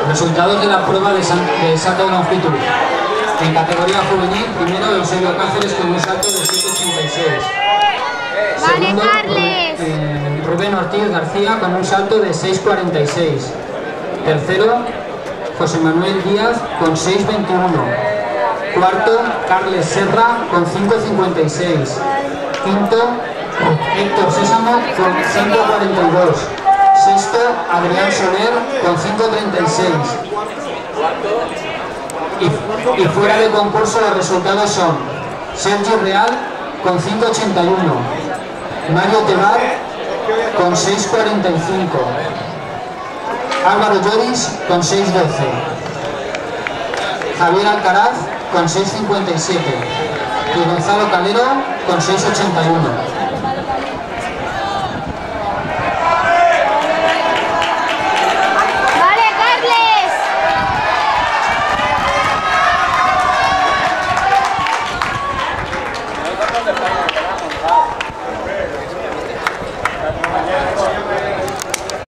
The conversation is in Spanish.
Resultados de la prueba de salto de longitud. En categoría juvenil, primero Eusebio Cáceres con un salto de 7,86. Segundo, Rubén Ortiz García con un salto de 6,46. Tercero, José Manuel Díaz con 6,21. Cuarto, Carles Serra con 5,56. Quinto, Héctor Sésamo con 5,42. Sexto, Adrián Soler con 5,36. Y fuera de concurso los resultados son Sergio Real con 5,81, Mario Tebar con 6,45, Álvaro Lloris con 6,12, Javier Alcaraz con 6,57 y Gonzalo Calero con 6,81.